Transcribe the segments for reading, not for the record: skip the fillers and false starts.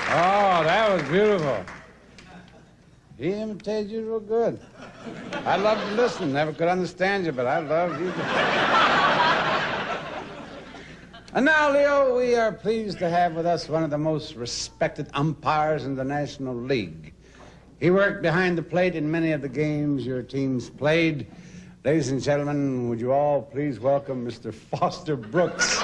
Oh, that was beautiful. He imitated you real good. I love to listen. Never could understand you, but I love you. And now, Leo, we are pleased to have with us one of the most respected umpires in the National League. He worked behind the plate in many of the games your teams played. Ladies and gentlemen, would you all please welcome Mr. Foster Brooks.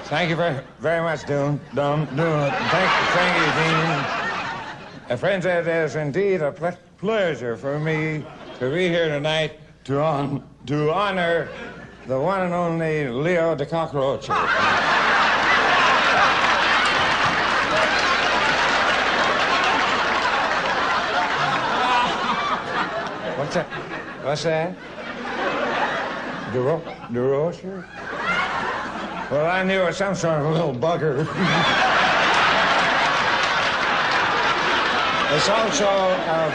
Thank you very much, Doon. Thank you, Dean. Friends, it is indeed a pleasure for me to be here tonight to honor the one and only Leo the Cockroacher. What's that? Durocher? Well, I knew it was some sort of a little bugger. It's also a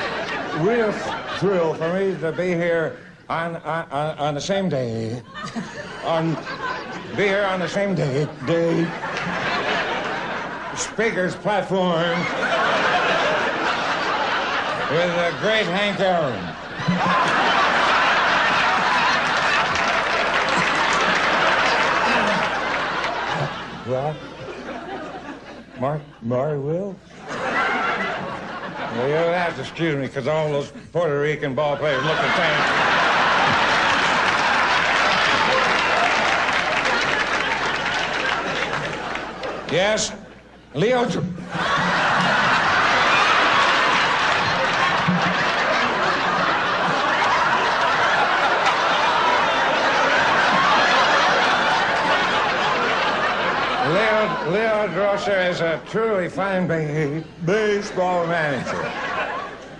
real thrill for me to be here on the same day. Be here on the same day. Speaker's platform with the great Hank Aaron. What? Mari Will? Well, you'll have to excuse me, because all those Puerto Rican ball players look the same. Yes? Leo... Leo Durocher is a truly fine baseball manager.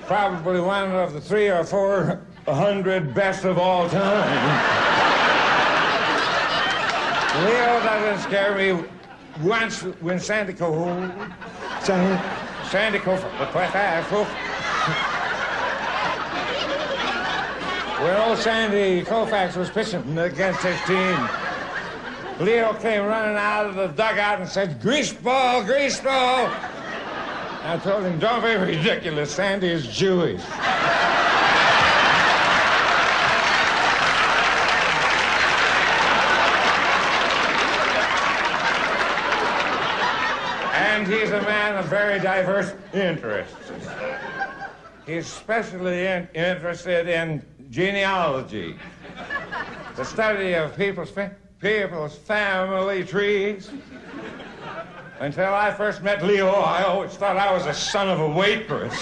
Probably one of the 300 or 400 best of all time. Leo doesn't scare me once when Sandy Koufax when old Sandy Koufax was pitching against his team, Leo came running out of the dugout and said, "Grease ball, grease ball." I told him, "Don't be ridiculous. Sandy is Jewish." And he's a man of very diverse interests. He's especially interested in genealogy, the study of people's family trees. Until I first met Leo, I always thought I was the son of a waitress.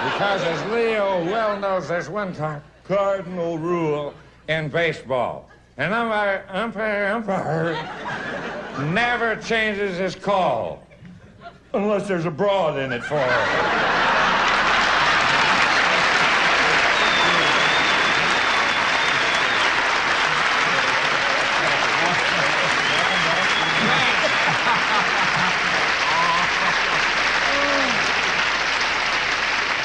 Because as Leo well knows, there's one cardinal rule in baseball. An umpire never changes his call unless there's a broad in it for him.